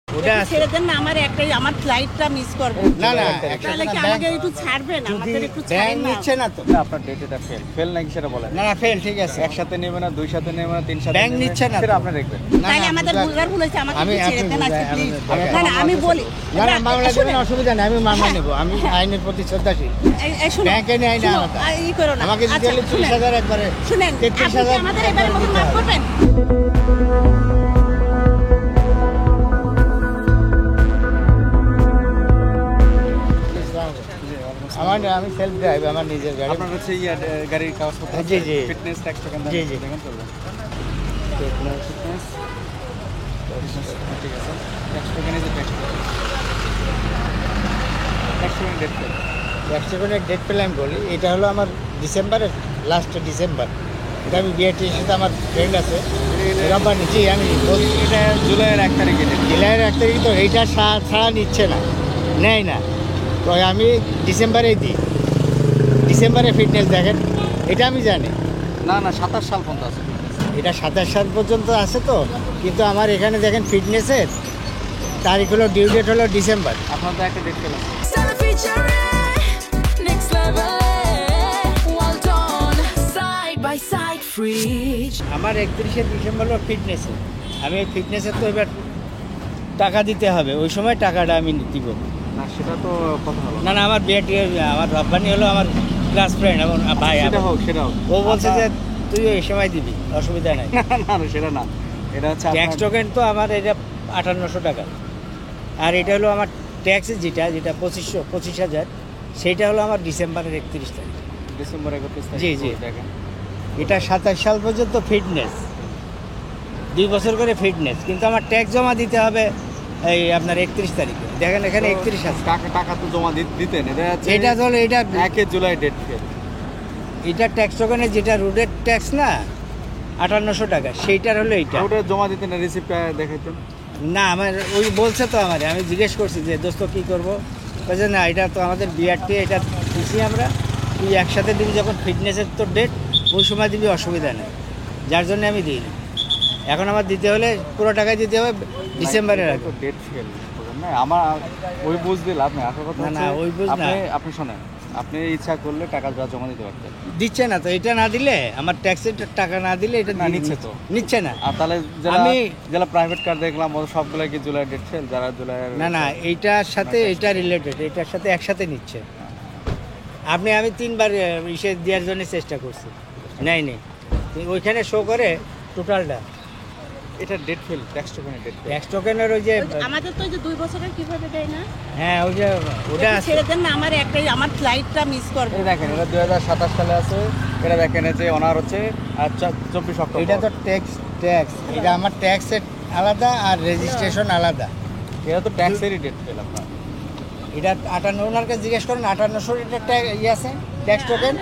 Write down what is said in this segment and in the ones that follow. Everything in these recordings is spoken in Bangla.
ওটা ছেড়ে দেন না, আমার একটাই, আমার ফ্লাইটটা মিস করব। না না তাহলে কি আমাকে একটু ছাড়বেন? আমাদের একটু ব্যাংক ছাড়েন না। নিচ্ছে না তো। না আপনার ডেট এটা ফেল নাকি সেটা বলেন। না না ফেল, ঠিক আছে। একসাথে নেবে না, দুই সাথে নেবে না, তিন সাথে ব্যাংক নেবে, নিচ্ছে না সেটা তো। আপনি দেখবেন। না, তাহলে না, আমাদের বুঝলাম। বুঝার ভুল হয়েছে, আমাকে আমি একটু ছেড়ে দেন আজকে প্লিজ। না না আমি বলি, না না মামলা দেবেন, শুনেন, অসুবিধা নেই, আমি মামলা নেবো। আমি আইনের প্রতি শ্রদ্ধাশীল। এই শুনুন, ব্যাংকে নিয়ে আইনা শুনুন, আলাদা। ই করো না। আমাকে দিতে হলে 30,000 একবারে। শুনেন, আপনি কি 33,000 আমাদের এবারে মতো মাফ করবেন? আমি সেলফ ড্রাইভ, আমার নিজের গাড়ি। আপনার হচ্ছে গাড়ির কাগজপত্র জি, জি। ফিটনেস ট্যাক্স টোকেন জি, জি। দেখেন চলবে। ফিটনেস ঠিক আছে। Tax token is tax token date fail. অ্যাক্সিডেন্টের ডেট পেলে আমি বলি, এটা হলো আমার ডিসেম্বরের লাস্ট ডিসেম্বর। এটা আমি বিআরটির সাথে আমার ফ্রেন্ড আছে রব্বানি, জি আমি বলছি। এটা জুলাইয়ের 1 তারিখে ডেট। জুলাইয়ের 1 তারিখ তো এইটা ছাড়া নিচ্ছে না, নেয় না। তো আমি ডিসেম্বরেই দিই, ডিসেম্বরে ফিটনেস দেখেন, এটা আমি জানি। না না 27 সাল পর্যন্ত আছে ফিটনেস। এটা 27 সাল পর্যন্ত আছে তো, কিন্তু আমার এখানে দেখেন ফিটনেসের তারিখ হলো, ডিউ ডেট হলো ডিসেম্বর। আপনার তো একটা ডেট পেলাম। Next level, well done, side by side, fridge. আমার 31শে ডিসেম্বর হলো ফিটনেসে। আমি এই ফিটনেসের তো এবার টাকা দিতে হবে, ওই সময় টাকাটা আমি দিব। না সেটা তো কথা হলো না না আমার বিআরটি, আমার রব্বানি হলো আমার ক্লাস ফ্রেন্ড এবং ভাই। সেটা হোক, সেটা হোক। ও বলছে যে তুই এই সময় দিবি, অসুবিধা নাই। না না সেটা না, এটা হচ্ছে ট্যাক্স আপনার টোকেন তো আমার এটা 5800 টাকা, আর এটা হলো আমার ট্যাক্স যেটা 25,000, সেইটা হলো আমার ডিসেম্বরের 31 তারিখ। ডিসেম্বর 31 তারিখ। জি, জি। দেখেন এটা 27 সাল পর্যন্ত ফিটনেস, 2 বছর করে ফিটনেস, কিন্তু আমার ট্যাক্স জমা দিতে হবে এই আপনার 31 তারিখে। দেখেন এখানে 31 আছে। টাকা তো জমা দিতেন। এটা হলো এটা 1 জুলাই ডেট ফেল। এটা ট্যাক্স টোকেনের যেটা রোডের ট্যাক্স না 5800 টাকা, সেইটার হলো এইটা। ওটা জমা দিতেন, রিসিপ্টটা দেখাইতেন। না আমার ওই বলছে তো আমার, আমি জিজ্ঞেস করছি যে দোস্ত কী করবো, বলছে না এটা তো আমাদের বিআরটি, এটা দিছি আমরা, তুই একসাথে দিবি যখন ফিটনেসের তোর ডেট, ওই সময় দিবি, অসুবিধা নেই। যার জন্য আমি দিই না। এখন আমার দিতে হলে পুরো টাকায় দিতে হবে ডিসেম্বরের আগে। ডেট ফেল না আমার ওই বুঝ দিলাম না। আসল কথা না, না, হচ্ছে ওই বুঝ না। আপনি শোনেন, আপনি ইচ্ছা করলে টাকা জমা দিতে পারতেন। দিচ্ছে না তো, এটা না দিলে আমার ট্যাক্সের টাকা না দিলে এটা না, নিচ্ছে তো। নিচ্ছে না। আর তাহলে আমি- যারা প্রাইভেট কার দেখলাম ওদের সবগুলো কি জুলাই ডেট ফেল, যারা জুলাই। না না এইটার সাথে এটা রিলেটেড, এটার সাথে একসাথে নিচ্ছে। আমি 3বার ইসে দেওয়ার জন্য চেষ্টা করছি, নেই ওইখানে শো করে টোটালটা। এটা ডেট ফেল, ট্যাক্স টোকেনের ডেট ফেল। ট্যাক্স টোকেনের ওই যে, আমাদের তো ওই যে 2 বছরের কিভাবে দেয় না? হ্যাঁ ওই যে ওটা একটু আছে। ছেড়ে দেন না, আমার একটাই, আমার ফ্লাইটটা মিস করব। এই দেখেন এটা 2027 সালে আছে। এটা দেখেন এই যে অনার হচ্ছে 24 অক্টোবর। এটা তো ট্যাক্স, এটা আমার ট্যাক্সের আলাদা আর রেজিস্ট্রেশন আলাদা। এটা তো ট্যাক্সেরই ডেট ফেল আপনার। এটা 58, ওনার কাছে জিজ্ঞেস করেন, 5800 এটা ইয়ে আছে ট্যাক্স টোকেন,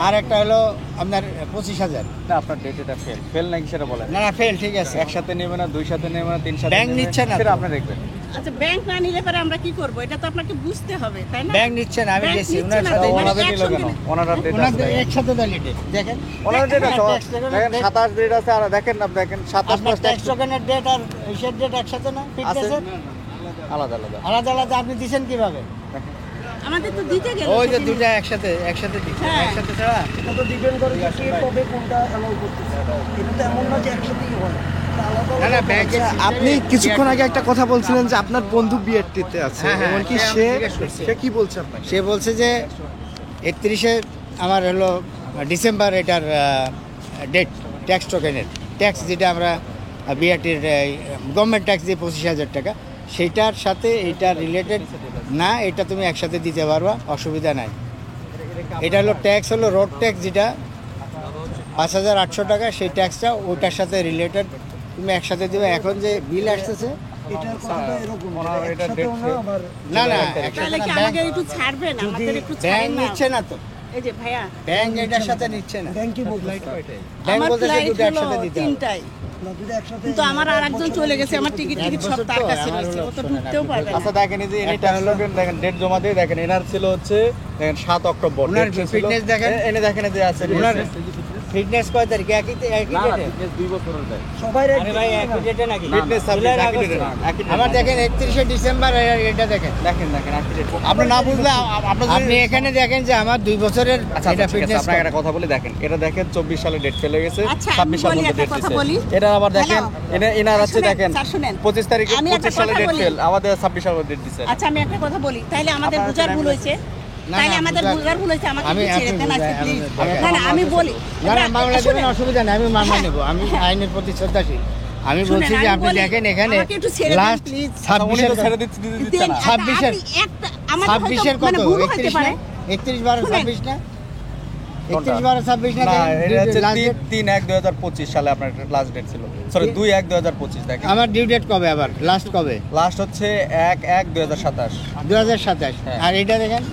আর একটা হলো আপনার 25,000। না আপনার ডেট এটা ফেল নাকি সেটা বলেন। না না ফেল, ঠিক আছে। একসাথে নেবে না, দুই সাথে নেবে না, তিন সাথে ব্যাংক নেবে, নিচ্ছে না সেটা তো। আপনি দেখবেন। আচ্ছা ব্যাংক না নিলে পরে আমরা কি করব? এটা তো আপনাকে বুঝতে হবে, তাই না? ব্যাংক নিচ্ছে না, আমি ব্যাংক গেছি নিচ্ছে ওনার না সাথে। তো, ওনাদের নিল একসঙ্গে কেন? নেই। ওনারা ডেট আছে ওনাদের দেখেন। একসাথে ভ্যালিডেট দেখেন। ওনার ডেট আছে ট্যাক্স টোকেনের দেখেন, date- 27 ডেট আছে। আর দেখেন না, দেখেন 27 আপনার প্লাস ট্যাক্স টোকেনের ডেট আর ইসের ডেট একসাথে না, আছে ফিটনেসের আলাদা আলাদা। আলাদা আলাদা। আপনি দিচ্ছেন কিভাবে? আমাদের তো দিতে গেল ওই যে সেদিন। দুটা একসাথে দিচ্ছেন, হ্যাঁ। একসাথে ছাড়া। তো ডিপেন্ড করে যে কে কবে কোনটা অ্যালাউ করতেছে। এটা তো এমন না যে একসাথেই হয়। এটা আলাদা না না আলাদা ব্যাংকের আছে। আপনি কিছুক্ষণ আগে একটা কথা বলছিলেন যে আপনার বন্ধু বিআরটিতে আছে, হ্যাঁ, হ্যাঁ, এমনকি সে সে আমাকে জিজ্ঞেস করছে। সে কি বলছে আপনাকে? সে বলছে যে 31-এ আমার হলো ডিসেম্বর এটার ডেট, ট্যাক্স টোকেনের ট্যাক্স যেটা আমরা বিআরটির গভর্নমেন্ট ট্যাক্স দিয়ে 25,000 টাকা, সেইটার সাথে এইটা রিলেটেড না, এটা তুমি একসাথে দিতে পারবা, অসুবিধা নাই। এটা হলো ট্যাক্স, হলো রোড ট্যাক্স যেটা 5,800 টাকা, সেই ট্যাক্সটা ওইটার সাথে রিলেটেড, তুমি একসাথে দেবে। এখন যে বিল আসতেছে, এটার কথাটা এরকম ওনার এটা একসাথেও date না, আবার না না তাহলে কি আমাকে একটু ছাড়বেন? আমাদের একটু ব্যাংক ছাড়েন না। নিচ্ছে না তো, এই যে ভাইয়া, ব্যাংক এটার সাথে নিচ্ছে না। ব্যাংকই বলতে ব্যাংক আমার বলতে ফ্লাইট দুটো হলো একসাথে দিতে হবে। 3টায়, না যদি একসাথে কিন্তু আমার আরেকজন চলে গেছে, আমার টিকিট সব বছর তার তো, কাছে আমার রয়েছে, হলো ও তো শোনেন, ঢুকতেও আপনি পারবে না। আচ্ছা দেখেন এই যে এনে একটা ট্যাক্স হলো- টোকেন দেখেন, ডেট জমা দিয়ে দেখেন। এনার ছিল হচ্ছে দেখেন 7 অক্টোবর। ওনার date ছিল- fitness দেখেন। এনে দেখেন এই যে আছে ওনার ফিটনেস কয় তারিখ একই না না ডেটে fitness 2 বছরের দেয়। সবাই আরে ভাই একই ডেটে নাকি Fitness জুলাই 26 আগস্টে। একই date, একই date। আমার দেখেন 31শে ডিসেম্বর এটা দেখেন দেখেন একই date। আপনি না বুঝলে আপনার আপনি এখানে দেখেন যে আমার 2 বছরের আচ্ছা এটা ঠিক আছে, ফিটনেস আপনাকে একটা কথা বলে দেখেন, এটা দেখেন 24 সালে ডেট ফেলে গেছে, আচ্ছা, 26 সালের আমি মধ্যে একটা ডেট কথা দিছে। বলি। এটা আবার দেখেন, হ্যালো। এনার হচ্ছে শুনেন, দেখেন স্যার শুনেন। 25 তারিখে আমি একটা 25 সালে কথা ডেট বলি। ফেল, আমাদের 26 সালের ডেট দিছে। আচ্ছা আমি একটা কথা বলি, তাইলে আমাদের আপনারা বুঝার হচ্ছেন ভুল হয়েছে, না, তাইলে না, আমাদের বুঝার ভুল হয়েছে, আমাকে আমি একটু ছেড়ে আপনি দেন আজকে বুঝাই, প্লিজ। আমি- না না আমি বলি, না না বাংলা শুনেন। দেবেন অসুবিধা নেই, আমি মামলা হ্যাঁ। নেব, আমি আইনের প্রতি শ্রদ্ধাশীল। আমি শুনেন, বলছি যে আমি আপনি বলি, দেখেন এখানে আমাকে একটু ছেড়ে দেন, লাস্ট please। উনি তো 26 ছেড়ে দিচ্ছে দেন, না। 26 আপনি একটা আমাদের হয়তো 26 কত মানে ভুল হতে 31 পারে। না 31 12 শুনেন। 26 না 31 12 26 না না, এটা হচ্ছে last date? 3/1/2025 সালে আপনার লাস্ট ডেট ছিল। সরি 2/1/2025 দেখেন। আমার ডিউ ডেট কবে আবার লাস্ট কবে লাস্ট হচ্ছে 1/1/2027। 2027 হ্যাঁ। আর এটা দেখেন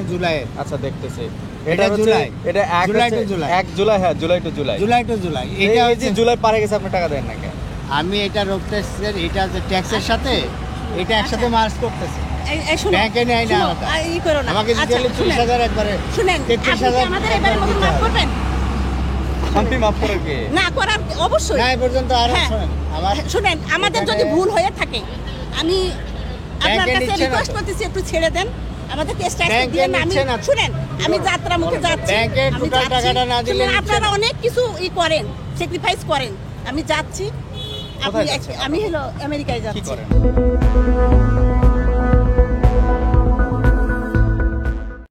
জুলাইয়ের আচ্ছা দেখতেছি। এটা হচ্ছে- জুলাই। এটা জুলাই to জুলাই। 1 জুলাই, হ্যাঁ July two July. July two July এটা এটা হচ্ছে হচ্ছে জুলাই পারে গেছে, আপনি টাকা দেন না কেন? আমি এটা রোড ট্যাক্সের এটা যে ট্যাক্সের সাথে এটা একসাথে মার্জ করতেছি এই শুনুন, ব্যাংকে নেয় না শুনুন, আলাদা। ই করো না। আমাকে দিতে আচ্ছা, হলে 30,000 একবারে শুনেন, আপনি কি 33,000 আমাদের এবারে মতো মাফ করবেন? শান্তি মাফ করে কে? না করার অবশ্যই। না এ পর্যন্ত আর হ্যাঁ। শোনেন আমার শুনেন, আমাদের যদি এখানে- ভুল হয়ে থাকে, আমি আপনার ব্যাংকে কাছে নিচ্ছে না রিকোয়েস্ট তো। করতেছি একটু ছেড়ে দেন, আমাদের কেসটা একটু ব্যাংকে দিয়ে না। আমি নিচ্ছে না তো। শুনেন, আমি যাত্রা মুখে যাচ্ছি, ব্যাংকে আমি টোটাল যাচ্ছি। টাকাটা না দিলে শুনেন, নিচ্ছে আপনারা না। অনেক কিছু করেন, স্যাক্রিফাইস করেন, আমি যাচ্ছি। আপনি কোথায় যাচ্ছেন? আমি হলো আমেরিকায় কি যাচ্ছি। করেন?